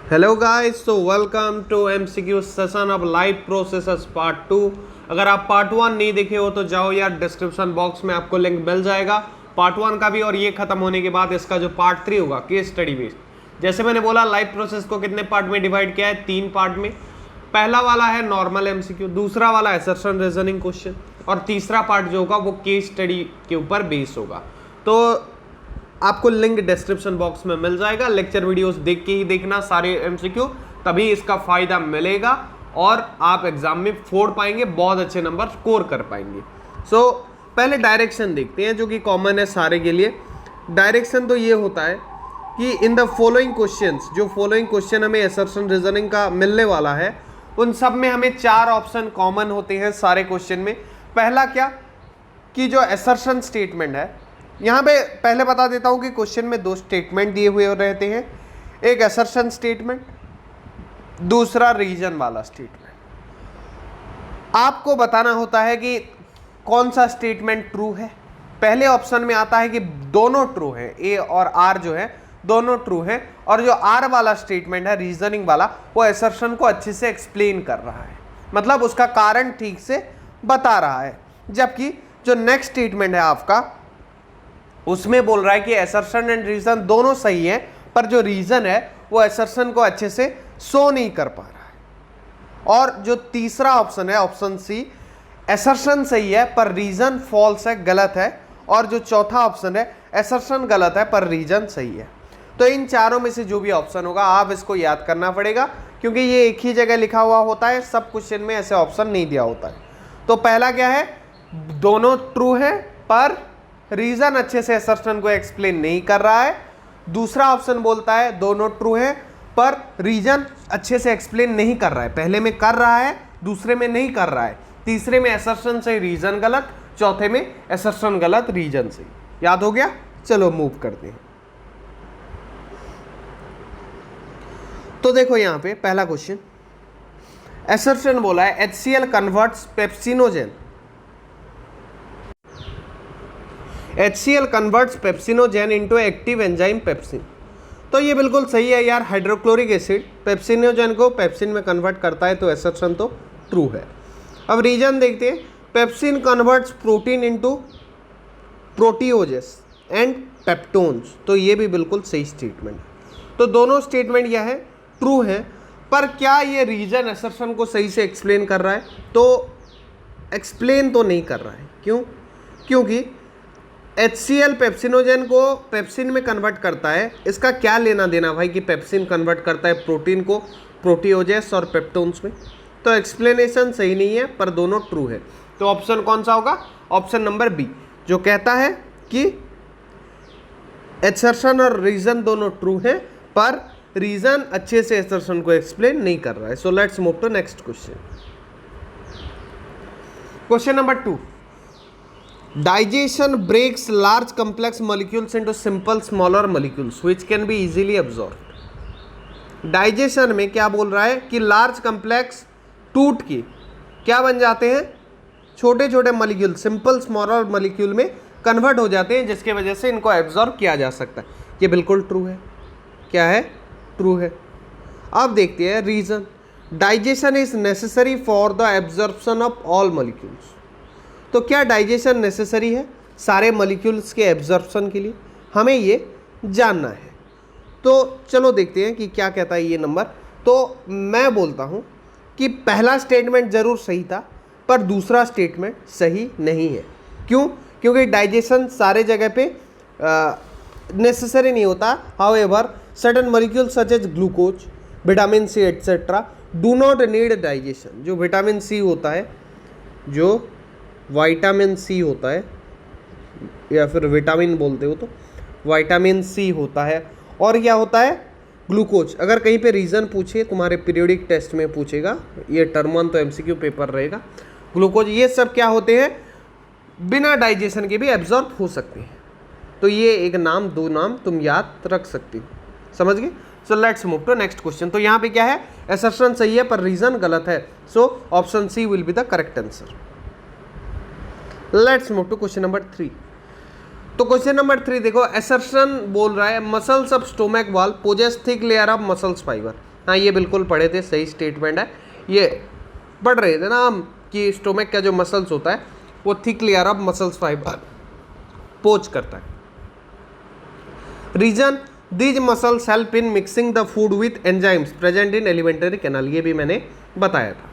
Hello guys, तो welcome to MCQ session of life processes part 2। अगर आप part 1 नहीं देखे हो तो जाओ यार, डिस्क्रिप्शन बॉक्स में आपको लिंक मिल जाएगा पार्ट 1 का भी। और ये खत्म होने के बाद इसका जो पार्ट 3 होगा केस स्टडी बेस्ड। जैसे मैंने बोला, लाइफ प्रोसेस को कितने पार्ट में डिवाइड किया है? 3 पार्ट में। पहला वाला है नॉर्मल एमसीक्यू, दूसरा वाला असर्शन रीजनिंग क्वेश्चन, और तीसरा पार्ट जो होगा वो केस स्टडी के ऊपर बेस होगा। तो आपको लिंक डिस्क्रिप्शन बॉक्स में मिल जाएगा। लेक्चर वीडियोस देख के ही देखना सारे एमसीक्यू, तभी इसका फायदा मिलेगा और आप एग्जाम में फोड़ पाएंगे, बहुत अच्छे नंबर स्कोर कर पाएंगे। सो पहले डायरेक्शन देखते हैं जो कि कॉमन है सारे के लिए। डायरेक्शन तो ये होता है कि इन द फॉलोइंग क्वेश्चंस, जो फॉलोइंग क्वेश्चन हमें असर्शन रीजनिंग का मिलने वाला है, उन सब में हमें 4 ऑप्शन कॉमन होते हैं सारे क्वेश्चन में। पहला क्या कि जो असर्शन स्टेटमेंट है, यहाँ पे पहले बता देता हूँ कि क्वेश्चन में 2 स्टेटमेंट दिए हुए रहते हैं, एक असर्शन स्टेटमेंट, दूसरा रीजन वाला स्टेटमेंट। आपको बताना होता है कि कौन सा स्टेटमेंट ट्रू है। पहले ऑप्शन में आता है कि दोनों ट्रू है, ए और आर जो है दोनों ट्रू है, और जो आर वाला स्टेटमेंट है रीजनिंग वाला, वो असर्शन को अच्छे से एक्सप्लेन कर रहा है, मतलब उसका कारण ठीक से बता रहा है। जबकि जो नेक्स्ट स्टेटमेंट है आपका, उसमें बोल रहा है कि असर्शन एंड रीजन दोनों सही है, पर जो रीजन है वो असर्शन को अच्छे से शो नहीं कर पा रहा है। और जो तीसरा ऑप्शन है, ऑप्शन सी, असर्शन सही है पर रीजन फॉल्स है, गलत है। और जो चौथा ऑप्शन है, असर्शन गलत है पर रीजन सही है। तो इन चारों में से जो भी ऑप्शन होगा आप इसको याद करना पड़ेगा, क्योंकि ये एक ही जगह लिखा हुआ होता है, सब क्वेश्चन में ऐसे ऑप्शन नहीं दिया होता है। तो पहला क्या है, दोनों ट्रू है पर रीजन अच्छे से असर्शन को एक्सप्लेन नहीं कर रहा है। दूसरा ऑप्शन बोलता है दोनों ट्रू है पर रीजन अच्छे से एक्सप्लेन नहीं कर रहा है, पहले में कर रहा है दूसरे में नहीं कर रहा है। तीसरे में असर्शन से रीजन गलत, चौथे में असर्शन गलत रीजन से। याद हो गया? चलो मूव करते हैं। तो देखो यहां पे पहला क्वेश्चन, असर्शन बोला है HCl converts pepsinogen, HCl converts pepsinogen into active enzyme pepsin. तो ये बिल्कुल सही है यार, हाइड्रोक्लोरिक एसिड पेप्सिनोजेन को पेप्सिन में कन्वर्ट करता है, तो असर्शन तो ट्रू है। अब रीजन देखते हैं, pepsin converts protein into proteoses and peptones, तो ये भी बिल्कुल सही स्टेटमेंट है। तो दोनों स्टेटमेंट यह है ट्रू है, पर क्या ये रीजन असर्शन को सही से एक्सप्लेन कर रहा है? तो एक्सप्लेन तो नहीं कर रहा है। क्यों? क्योंकि HCl पेप्सिनोजेन को पेप्सिन में कन्वर्ट करता है, इसका क्या लेना देना भाई कि पेप्सिन कन्वर्ट करता है प्रोटीन को प्रोटीओजेस और पेप्टोन्स में? तो एक्सप्लेनेशन सही नहीं है, पर दोनों ट्रू है। तो ऑप्शन कौन सा होगा? ऑप्शन नंबर बी, जो कहता है कि असर्शन और रीजन दोनों ट्रू है, पर रीजन अच्छे से असर्शन को एक्सप्लेन नहीं कर रहा है। So let's move to next question. Question number 2, digestion breaks large complex molecules into simple smaller molecules which can be easily absorbed। Digestion में क्या बोल रहा है कि लार्ज कम्प्लेक्स टूट के क्या बन जाते हैं? छोटे छोटे मॉलिक्यूल, सिंपल स्मॉलर मॉलिक्यूल में कन्वर्ट हो जाते हैं, जिसके वजह से इनको एब्जॉर्ब किया जा सकता है। ये बिल्कुल ट्रू है। क्या है? ट्रू है। अब देखते हैं reason, digestion is necessary for the absorption of all molecules. तो क्या डाइजेशन नेसेसरी है सारे मॉलिक्यूल्स के एब्जॉर्प्शन के लिए? हमें ये जानना है। तो चलो देखते हैं कि क्या कहता है ये नंबर। तो मैं बोलता हूँ कि पहला स्टेटमेंट ज़रूर सही था, पर दूसरा स्टेटमेंट सही नहीं है। क्यों? क्योंकि डाइजेशन सारे जगह पे नेसेसरी नहीं होता। However certain molecules such as glucose, vitamin C etcetera do not need digestion. जो विटामिन सी होता है, जो विटामिन सी होता है, या फिर विटामिन बोलते हो तो विटामिन सी होता है, और क्या होता है? ग्लूकोज। अगर कहीं पे रीज़न पूछे, तुम्हारे पीरियोडिक टेस्ट में पूछेगा, ये टर्म 1 तो MCQ पेपर रहेगा। ग्लूकोज, ये सब क्या होते हैं? बिना डाइजेशन के भी एब्जॉर्ब हो सकते हैं। तो ये एक नाम, 2 नाम तुम याद रख सकते हो। समझ गए? So let's move to next question. तो यहाँ पे क्या है? असर्शन सही है पर रीजन गलत है। So option C will be the correct answer. Let's move to question number 3। तो क्वेश्चन नंबर 3 देखो, असर्शन बोल रहा है muscles of stomach wall possess thick layer of muscles fibre. हाँ ये बिल्कुल पढ़े थे, सही स्टेटमेंट है। ये पढ़ रहे थे ना हम कि स्टोमक का जो मसल्स होता है वो thick layer of muscles fibre पोच करता है। Reason these muscles help in mixing the food with enzymes present in alimentary canal, ये भी मैंने बताया था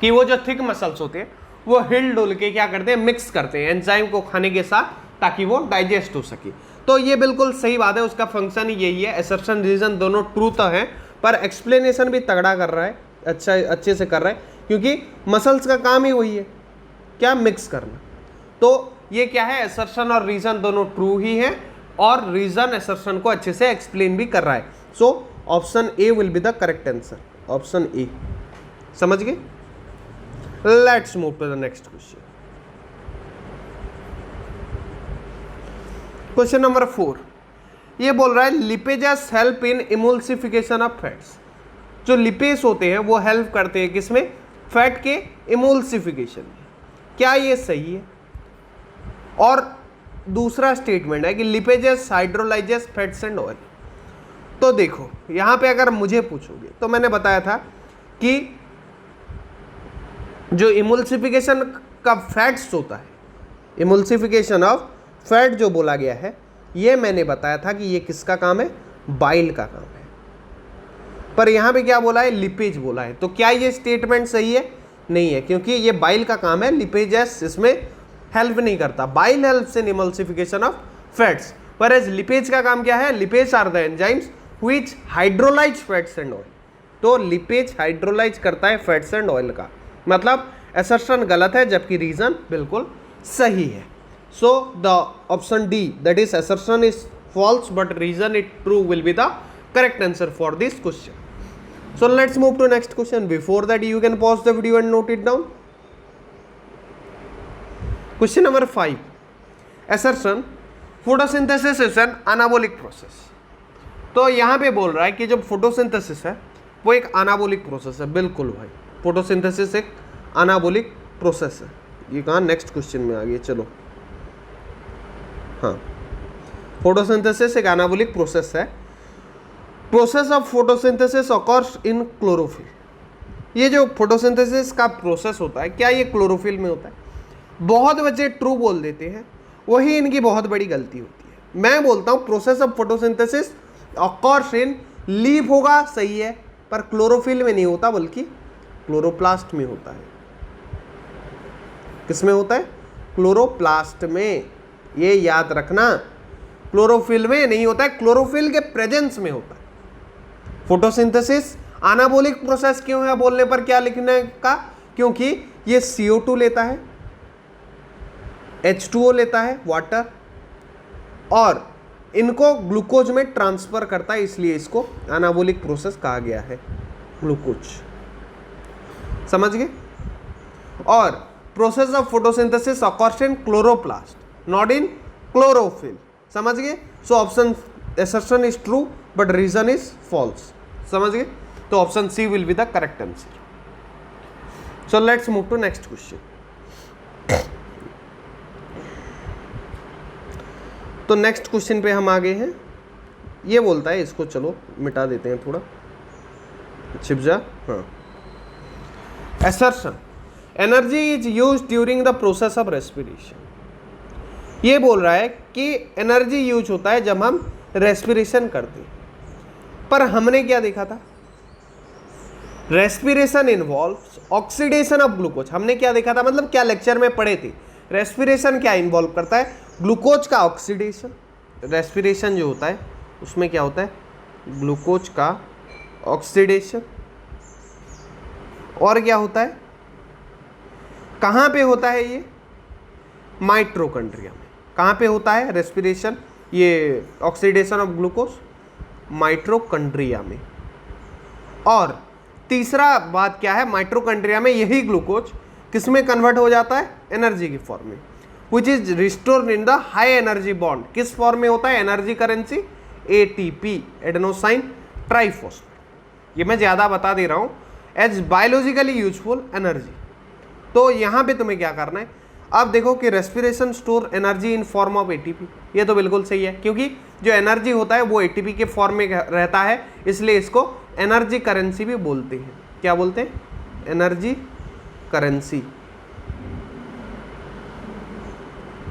कि वो जो थिक मसल्स होते हैं वो हिल डुल के क्या करते हैं, मिक्स करते हैं एंजाइम को खाने के साथ ताकि वो डाइजेस्ट हो सके। तो ये बिल्कुल सही बात है, उसका फंक्शन ही यही है। असर्शन रीजन दोनों ट्रू तो है पर एक्सप्लेनेशन भी तगड़ा कर रहा है, अच्छे से कर रहा है, क्योंकि मसल्स का काम ही वही है, क्या मिक्स करना। तो ये क्या है, असर्शन और रीजन दोनों ट्रू ही है और रीजन असर्शन को अच्छे से एक्सप्लेन भी कर रहा है। So option A will be the correct answer, option A. समझ गए? Let's move to the next question. Question number 4 ये बोल रहा है lipases help in emulsification of fats. जो लिपेज होते हैं वो हेल्प करते हैं किसमें, फैट के इमल्सिफिकेशन में। क्या ये सही है? और दूसरा स्टेटमेंट है कि लिपेजेस हाइड्रोलाइजेस फैट्स एंड ऑयल। तो देखो यहां पे अगर मुझे पूछोगे तो मैंने बताया था कि जो इमल्सिफिकेशन का फैट्स होता है, इमल्सिफिकेशन ऑफ फैट जो बोला गया है, ये मैंने बताया था कि ये किसका काम है, बाइल का काम है। पर यहां पे क्या बोला है, लिपेज बोला है। तो क्या ये स्टेटमेंट सही है? नहीं है, क्योंकि ये बाइल का काम है, लिपेजेस इसमें हेल्प नहीं करता। Bile helps in emulsification of fats, पर एज लिपेज का काम क्या है, lipase are the enzymes which hydrolyse fats and oil. तो लिपेज हाइड्रोलाइज करता है फैट्स एंड ऑयल का, मतलब असर्शन गलत है जबकि रीजन बिल्कुल सही है। So the option D, that is assertion is false but reason is true, will be the correct answer for this question. So let's move to next question. Before that you can pause the video and note it down. Question number 5. Assertion photosynthesis is an anabolic process. तो यहाँ पे बोल रहा है कि जब photosynthesis है वो एक anabolic process है। बिल्कुल भाई, photosynthesis एक anabolic process है। ये कहाँ नेक्स्ट क्वेश्चन में आ गया, चलो। हाँ, फोटोसिंथेसिस एक एनाबॉलिक प्रोसेस है। Process of photosynthesis occurs in chlorophyll. ये जो फोटोसिंथेसिस का प्रोसेस होता है, क्या ये क्लोरोफिल में होता है? बहुत बच्चे ट्रू बोल देते हैं, वही इनकी बहुत बड़ी गलती होती है। मैं बोलता हूँ process of photosynthesis occurs in leaf होगा, सही है, पर क्लोरोफिल में नहीं होता बल्कि क्लोरोप्लास्ट में होता है। किस में होता है? क्लोरोप्लास्ट में। ये याद रखना, क्लोरोफिल में नहीं होता है, क्लोरोफिल के प्रेजेंस में होता है। फोटोसिंथेसिस एनाबॉलिक प्रोसेस क्यों है बोलने पर क्या लिखने का, क्योंकि ये CO2 लेता है, H2O लेता है वाटर, और इनको ग्लूकोज में ट्रांसफर करता है, इसलिए इसको एनाबॉलिक प्रोसेस कहा गया है, ग्लूकोज। समझ गए? और process of photosynthesis occurs in chloroplast, not in chlorophyll. समझ गए? So option assertion is true but reason is false. समझ गए? तो option C will be the correct answer. So let's move to next question. तो next question पे हम आ गए हैं। ये बोलता है, इसको चलो मिटा देते हैं, थोड़ा छिप जा। हाँ, assertion energy is used during the process of respiration. ये बोल रहा है कि एनर्जी यूज होता है जब हम रेस्पिरेशन करते हैं। पर हमने क्या देखा था, respiration involves oxidation of glucose. हमने क्या देखा था, मतलब क्या लेक्चर में पढ़े थे, रेस्पिरेशन क्या इन्वॉल्व करता है, ग्लूकोज का ऑक्सीडेशन। रेस्पिरेशन जो होता है उसमें क्या होता है, ग्लूकोज का ऑक्सीडेशन। और क्या होता है, कहाँ पे होता है ये, माइटोकॉन्ड्रिया में। कहाँ पे होता है रेस्पिरेशन, ये ऑक्सीडेशन ऑफ ग्लूकोज, माइटोकॉन्ड्रिया में। और तीसरा बात क्या है, माइटोकॉन्ड्रिया में यही ग्लूकोज किस में कन्वर्ट हो जाता है, एनर्जी की फॉर्म में, which is restored in the high energy bond. किस फॉर्म में होता है, energy currency ATP, adenosine triphosphate. ये मैं ज़्यादा बता दे रहा हूँ, एज बायोलॉजिकली यूजफुल एनर्जी। तो यहाँ पे तुम्हें क्या करना है, अब देखो कि respiration store energy in form of ATP, ये तो बिल्कुल सही है क्योंकि जो एनर्जी होता है वो एटीपी के फॉर्म में रहता है, इसलिए इसको एनर्जी करेंसी भी बोलते हैं। क्या बोलते हैं? Energy currency.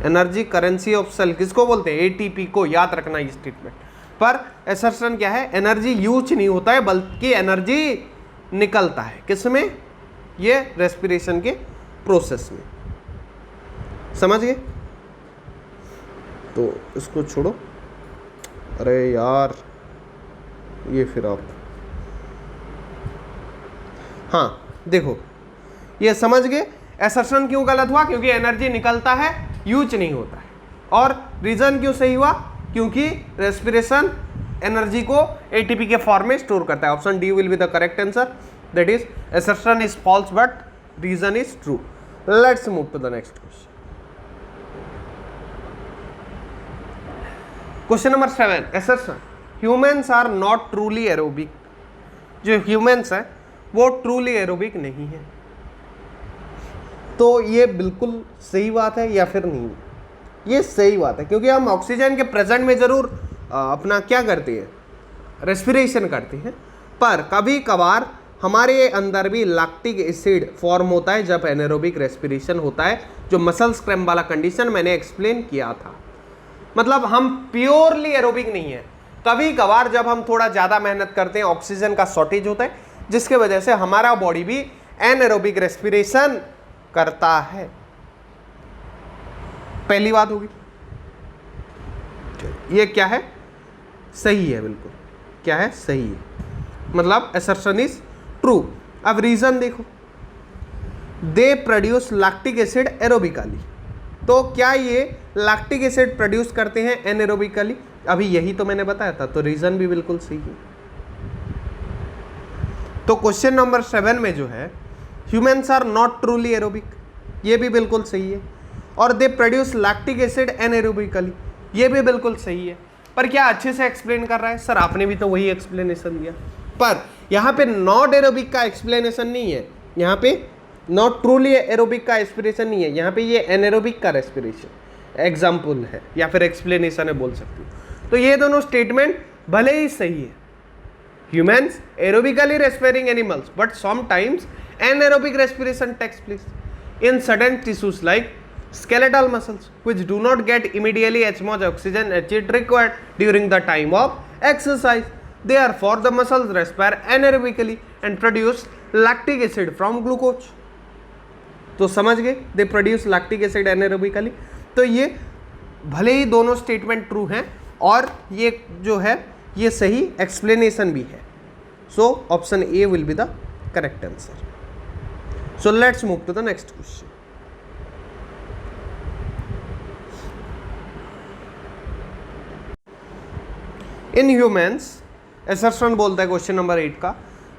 Energy currency of cell किसको बोलते हैं? एटीपी को। याद रखना ये स्टेटमेंट। पर असर्शन क्या है? एनर्जी यूज नहीं होता है बल्कि एनर्जी निकलता है। किसमें? ये रेस्पिरेशन के प्रोसेस में। समझ गए? तो इसको छोड़ो। अरे यार ये फिर आप, हाँ देखो ये समझ गए असर्शन क्यों गलत हुआ? क्योंकि एनर्जी निकलता है, यूज नहीं होता है। और रीजन क्यों सही हुआ? क्योंकि रेस्पिरेशन एनर्जी को एटीपी के फॉर्म में स्टोर करता है। Option D will be the correct answer, that is assertion is false but reason is true. Let's move to the next question. Question number 7, assertion humans are not truly aerobic. जो humans है वो truly aerobic नहीं है। तो ये बिल्कुल सही बात है या फिर नहीं? ये सही बात है क्योंकि हम ऑक्सीजन के प्रेजेंट में जरूर अपना क्या करते हैं? रेस्पिरेशन करते हैं, पर कभी कभार हमारे अंदर भी लैक्टिक एसिड फॉर्म होता है जब एनारोबिक रेस्पिरेशन होता है, जो मसल क्रैम्प वाला कंडीशन मैंने एक्सप्लेन किया था। मतलब हम प्योरली एरोबिक नहीं है। कभी कभार जब हम थोड़ा ज़्यादा मेहनत करते हैं, ऑक्सीजन का शॉर्टेज होता है जिसके वजह से हमारा बॉडी भी एनारोबिक रेस्पिरेशन करता है। पहली बात होगी। ये क्या है? सही है, बिल्कुल क्या है? सही है, मतलब असर्शन इज ट्रू। अब रीजन देखो, दे प्रोड्यूस लैक्टिक एसिड एरोबिकली। तो क्या ये लैक्टिक एसिड प्रोड्यूस करते हैं एनारोबिकली? अभी यही तो मैंने बताया था, तो रीजन भी बिल्कुल सही है। तो क्वेश्चन नंबर 7 में जो है humans are not truly aerobic, ये भी बिल्कुल सही है। और they produce lactic acid anaerobically, ये भी बिल्कुल सही है। पर क्या अच्छे से एक्सप्लेन कर रहा है? सर आपने भी तो वही एक्सप्लेनेशन दिया, पर यहाँ पे नॉट एरोबिक का एक्सप्लेनेशन नहीं है, यहाँ पे नॉट ट्रूली एरोबिक का एक्सप्रेशन नहीं है, यहाँ पे ये एनारोबिक का रेस्पिरेशन एग्जाम्पल है या फिर एक्सप्लेनेशन है बोल सकती हूँ। तो ये दोनों स्टेटमेंट भले ही सही है। Humans aerobically respiring animals but sometimes anaerobic respiration takes place in certain tissues like skeletal muscles which do not get immediately as much oxygen as it required during the time of exercise. Therefore, the muscles respire anaerobically and produce lactic acid from glucose. तो समझ गए? They produce lactic acid anaerobically. तो ये भले ही दोनों statement true हैं और ये जो है ये सही एक्सप्लेनेशन भी है। So option A will be the correct answer. So let's move to the next question. In humans, assertion बोलता है क्वेश्चन नंबर 8 का,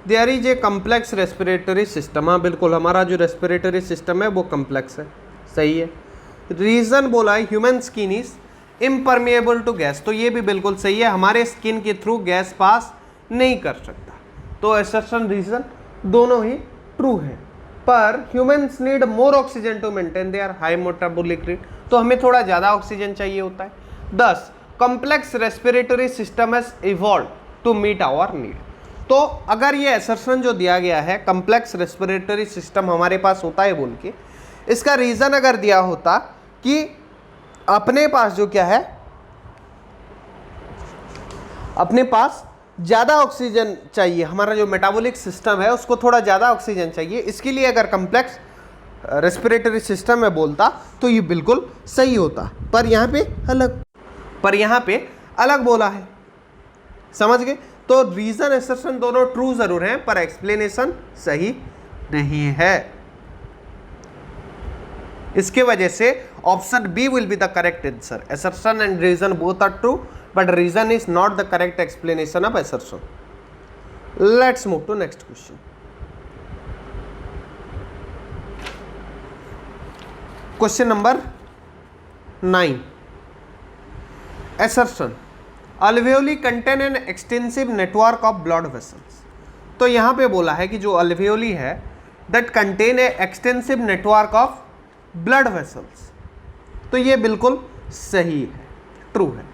there is a complex respiratory system. हाँ बिल्कुल, हमारा जो रेस्पिरेटरी सिस्टम है वो कम्प्लेक्स है, सही है। रीजन बोला है human skin is impermeable to gas, तो ये भी बिल्कुल सही है, हमारे स्किन के थ्रू गैस पास नहीं कर सकता। तो assertion रीजन दोनों ही ट्रू है। पर humans need more oxygen to maintain their high metabolic rate, तो हमें थोड़ा ज़्यादा ऑक्सीजन चाहिए होता है। 10 complex respiratory system has evolve to meet our need. तो अगर ये असर्शन जो दिया गया है कॉम्प्लेक्स रेस्पिरेटरी सिस्टम हमारे पास होता है बोल के, इसका रीज़न अगर दिया होता कि अपने पास जो क्या है, अपने पास ज़्यादा ऑक्सीजन चाहिए, हमारा जो मेटाबॉलिक सिस्टम है उसको थोड़ा ज़्यादा ऑक्सीजन चाहिए, इसके लिए अगर कम्प्लेक्स रेस्पिरेटरी सिस्टम में बोलता तो ये बिल्कुल सही होता। पर यहाँ पे अलग बोला है, समझ गए? तो रीज़न असर्शन दोनों ट्रू ज़रूर हैं पर एक्सप्लेनेशन सही नहीं है। इसके वजह से option B will be the correct answer. Assertion and reason both are true but reason is not the correct explanation of assertion. Let's move to next question. Question number 9. Assertion. Alveoli contain an extensive network of blood vessels. तो यहाँ पे बोला है कि जो alveoli है that contain a extensive network of blood vessels. तो ये बिल्कुल सही है, ट्रू है।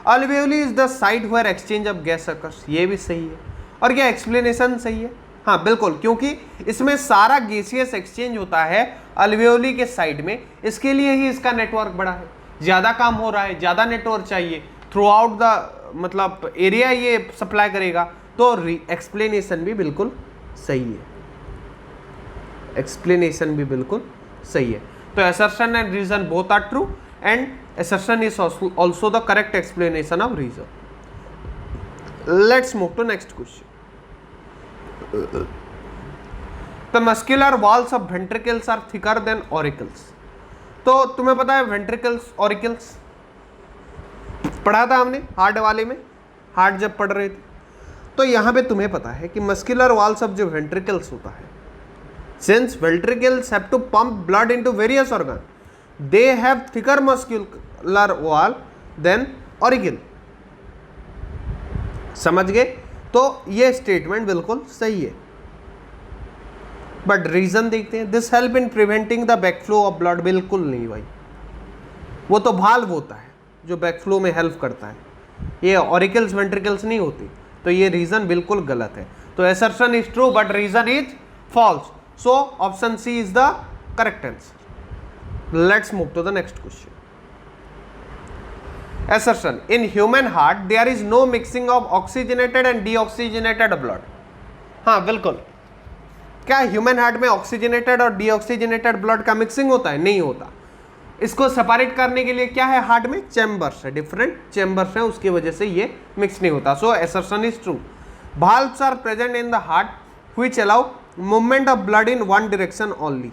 Alveoli is the site where exchange of gas occurs, ये भी सही है। और क्या एक्सप्लेनेशन सही है? हाँ बिल्कुल, क्योंकि इसमें सारा गैसियस एक्सचेंज होता है अल्वेओली के साइड में, इसके लिए ही इसका नेटवर्क बड़ा है, ज़्यादा काम हो रहा है, ज़्यादा नेटवर्क चाहिए, थ्रू आउट द मतलब एरिया ये सप्लाई करेगा। तो एक्सप्लेनेशन भी बिल्कुल सही है, एक्सप्लेनेशन भी बिल्कुल सही है। तो assertion and reason both are true and assertion is also the correct explanation of reason. Let's move to next question. The muscular walls of ventricles are thicker than auricles. तो तुम्हें पता है ventricles, auricles पढ़ा था हमने heart वाले में, heart जब पढ़ रहे थे। तो यहाँ पे तुम्हें पता है कि मस्कुलर वॉल्स ऑफ जो वेंट्रिकल्स होता है, since ventricles have to pump blood into various organs, they have thicker muscular wall than auricle. समझ गए? तो ये स्टेटमेंट बिल्कुल सही है। बट रीजन देखते हैं, this help in preventing the backflow of blood, बिल्कुल नहीं भाई, वो तो वाल्व होता है जो बैकफ्लो में हेल्प करता है, ये ऑरिकल्स वेंट्रिकल्स नहीं होती। तो ये रीजन बिल्कुल गलत है। तो assertion is true but reason is false. So option C is the correct answer. Let's move to the next question. Assertion: in human heart there is no mixing of oxygenated and deoxygenated blood. हाँ बिल्कुल, क्या human heart में oxygenated और deoxygenated blood का mixing होता है? नहीं होता। इसको सेपरेट करने के लिए क्या है, हार्ट में चैम्बर्स है, डिफरेंट चैम्बर्स है, उसकी वजह से ये मिक्स नहीं होता। सो assertion is true. Valves are present in the heart which allow movement of blood in one direction only.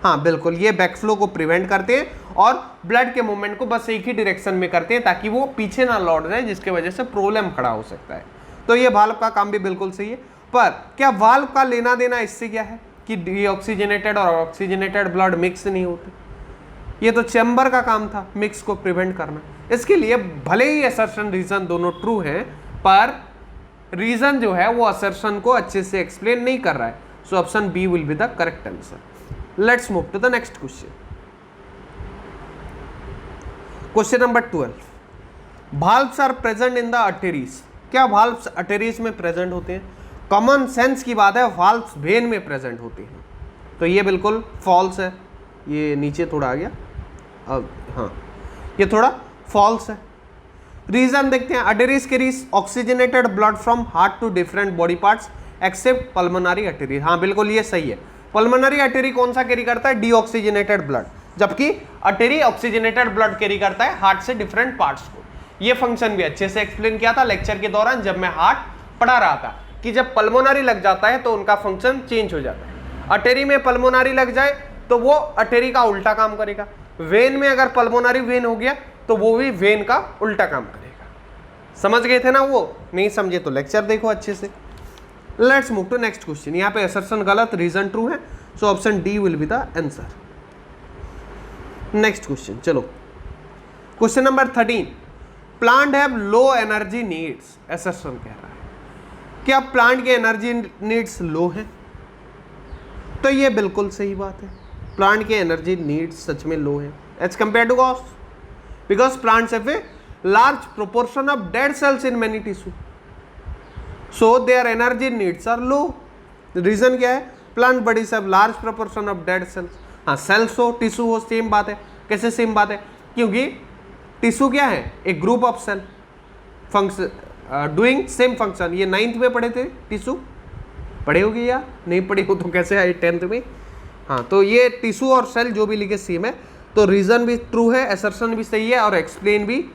हाँ बिल्कुल, ये बैकफ्लो को प्रिवेंट करते हैं और ब्लड के मूवमेंट को बस एक ही डायरेक्शन में करते हैं ताकि वो पीछे ना लौट जाए, जिसके वजह से प्रॉब्लम खड़ा हो सकता है। तो ये वाल्व का काम भी बिल्कुल सही है। पर क्या वाल्व का लेना देना इससे क्या है कि डीऑक्सीजनेटेड और ऑक्सीजनेटेड ब्लड मिक्स नहीं होते? ये तो चैम्बर का काम था मिक्स को प्रिवेंट करना। इसके लिए भले ही असर्शन रीजन दोनों ट्रू हैं, पर रीजन जो है वो असर्शन को अच्छे से एक्सप्लेन नहीं कर रहा है। So option B will be the correct answer. Let's move to the next question. Question number 12, valves are present in the arteries. क्या वाल्व्स आर्टरीज में प्रेजेंट होते हैं? कॉमन सेंस की बात है, वाल्व्स वेन में प्रेजेंट होते हैं। तो ये बिल्कुल फॉल्स है, ये नीचे थोड़ा आ गया, अब हाँ ये थोड़ा फॉल्स है। रीजन देखते हैं, arteries carries oxygenated blood from heart to different body parts except pulmonary artery. हाँ बिल्कुल ये सही है। पल्मोनरी आर्टरी कौन सा कैरी करता है? डीऑक्सीजनेटेड ब्लड, जबकि आर्टरी ऑक्सीजनेटेड ब्लड कैरी करता है हार्ट से डिफरेंट पार्ट्स को। ये फंक्शन भी अच्छे से एक्सप्लेन किया था लेक्चर के दौरान जब मैं हार्ट पढ़ा रहा था, कि जब पल्मोनरी लग जाता है तो उनका फंक्शन चेंज हो जाता है। आर्टरी में पल्मोनरी लग जाए तो वो आर्टरी का उल्टा काम करेगा। वेन में अगर पल्मोनरी वेन हो गया तो वो भी वेन का उल्टा काम करेगा। समझ गए थे ना? वो नहीं समझे तो लेक्चर देखो अच्छे से। Let's move to next question. यहाँ पे असर्शन गलत, रीजन ट्रू है, so option D will be the answer. Next question, चलो question number 13, plant have low energy needs. Assertion कह रहा है क्या प्लांट के एनर्जी नीड्स लो है? तो ये बिल्कुल सही बात है, प्लांट के एनर्जी नीड्स सच में लो है एज कंपेयर टू गॉस, because plants have a large proportion of dead cells in many tissue, so their energy needs are low. Reason क्या है? Plant bodies have large proportion of dead cells. हाँ cells हो tissue हो same बात है। कैसे same बात है? क्योंकि टिश्यू क्या है? एक group of cell function doing same function. ये 9th में पढ़े थे, टिश्यू पढ़े होगे या नहीं पढ़े हो तो कैसे आए 10th में? हाँ तो ये टिश्यू और सेल जो भी लिखे सेम है। तो रीजन भी ट्रू है, असर्शन भी सही है और एक्सप्लेन भी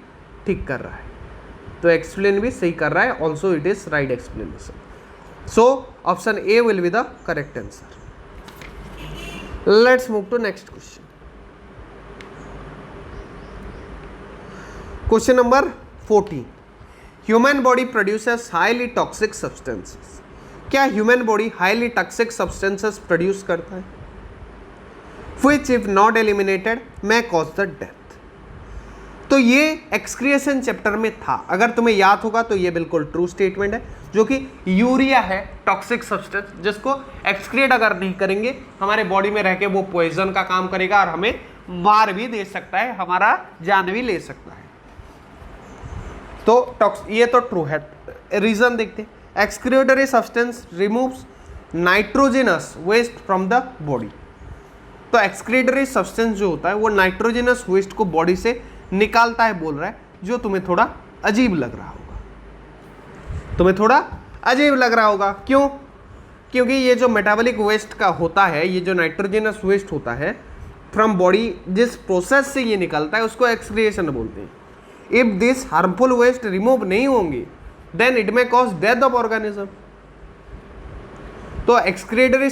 ठीक कर रहा है। तो एक्सप्लेन भी सही कर रहा है, also it is right explanation. So option A will be the correct answer. Let's move to next question. Question number 14, human body produces highly toxic substances. क्या human body highly toxic substances produce करता है? Which if not eliminated may cause the death। तो ये excretion chapter में था, अगर तुम्हें याद होगा तो ये बिल्कुल ट्रू स्टेटमेंट है, जो कि यूरिया है टॉक्सिक सब्सटेंस, जिसको एक्सक्रिएट अगर नहीं करेंगे हमारे बॉडी में रह के वो पॉइजन का काम करेगा और हमें मार भी दे सकता है, हमारा जान भी ले सकता है। तो ये तो ट्रू है। रीजन देखते हैं, excretory substance removes nitrogenous waste from the body. तो एक्सक्रिएटरी सब्सटेंस जो होता है वो नाइट्रोजनस वेस्ट को बॉडी से निकालता है, बोल रहा है, जो तुम्हें थोड़ा अजीब लग रहा होगा। तुम्हें थोड़ा अजीब लग रहा होगा, क्यों? क्योंकि ये जो मेटाबॉलिक वेस्ट का होता है, ये जो नाइट्रोजनस वेस्ट होता है फ्रॉम बॉडी, जिस प्रोसेस से ये निकलता है उसको एक्सक्रिएशन बोलते हैं। If this harmful waste remove नहीं होंगे then it may cause death of organism. तो एक्सक्रिएटरी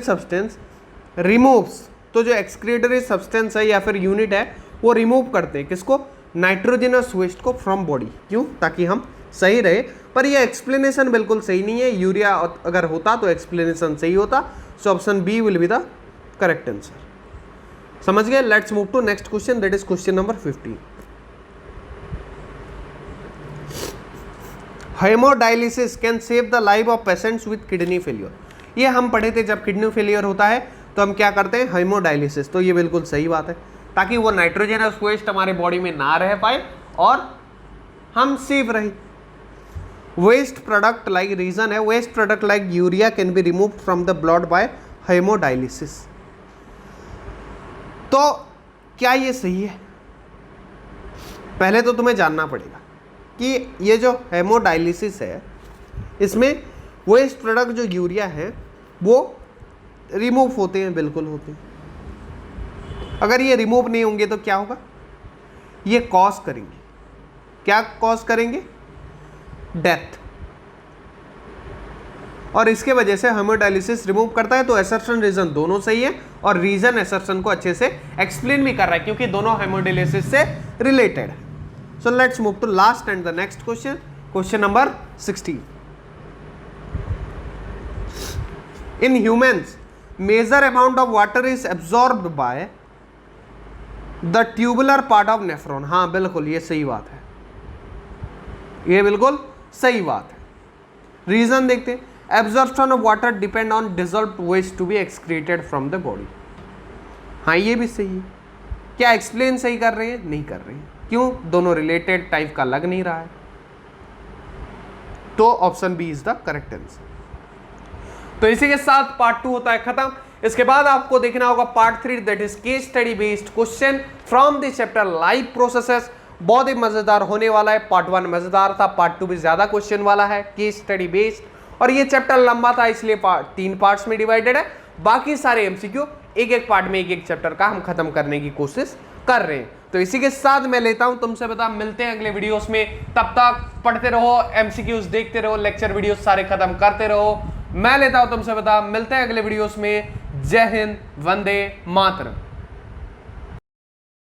सब्सटेंस रिमूव्स, तो जो एक्सक्रिएटरी सब्सटेंस है या फिर यूनिट है वो रिमूव करते हैं किसको? नाइट्रोजनस वेस्ट को फ्रॉम बॉडी। क्यों? ताकि हम सही रहे। पर ये एक्सप्लेनेशन बिल्कुल सही नहीं है। यूरिया अगर होता तो एक्सप्लेनेशन सही होता। So option B will be the correct answer. समझ गए? Let's move to next question, that is question number 15। Haemodialysis can save the life of patients with kidney failure. ये हम पढ़े थे, जब किडनी फेलियर होता है तो हम क्या करते हैं? हेमोडायलिसिस। तो ये बिल्कुल सही बात है, ताकि वो नाइट्रोजनस वेस्ट हमारे बॉडी में ना रह पाए और हम सेफ रहे। वेस्ट प्रोडक्ट लाइक, रीजन है waste product like urea can be removed from the blood by haemodialysis. तो क्या ये सही है? पहले तो तुम्हें जानना पड़ेगा कि ये जो हेमोडायलिसिस है इसमें वेस्ट प्रोडक्ट जो यूरिया है वो रिमूव होते हैं, बिल्कुल होते हैं। अगर ये रिमूव नहीं होंगे तो क्या होगा? ये कॉज करेंगे, क्या कॉज करेंगे? डेथ। और इसके वजह से हेमोडायलिसिस रिमूव करता है। तो असर्शन रीजन दोनों सही है और रीजन असर्शन को अच्छे से एक्सप्लेन भी कर रहा है, क्योंकि दोनों हेमोडायलिसिस से रिलेटेड है। So let's move to last and the next question, question number 16। In humans major amount of water is absorbed by the tubular part of nephron. हाँ बिल्कुल ये सही बात है, ये बिल्कुल सही बात है। रीजन देखते हैं, absorption of water depend on dissolved waste to be excreted from the body. हाँ ये भी सही है। क्या एक्सप्लेन सही कर रहे हैं? नहीं कर रहे हैं। क्यों? दोनों रिलेटेड टाइप का लग नहीं रहा है। तो option B is the correct answer. तो इसी के साथ पार्ट 2 होता है खत्म। इसके बाद आपको देखना होगा part 3, that is case study based question from the chapter life processes. बहुत ही मजेदार होने वाला है। पार्ट 1 मजेदार था, पार्ट 2 भी ज्यादा क्वेश्चन वाला है, केस स्टडी बेस्ड। और ये चैप्टर लंबा था इसलिए 3 पार्ट्स में डिवाइडेड है। बाकी सारे एमसीक्यू एक एक पार्ट में एक एक चैप्टर का हम खत्म करने की कोशिश कर रहे हैं। तो इसी के साथ मैं लेता हूं तुमसे बता, मिलते हैं अगले वीडियोस में। तब तक पढ़ते रहो, एमसीक्यूज देखते रहो, लेक्चर वीडियोस सारे खत्म करते रहो। मैं लेता हूं तुमसे बता, मिलते हैं अगले वीडियोस में। जय हिंद, वंदे मातरम।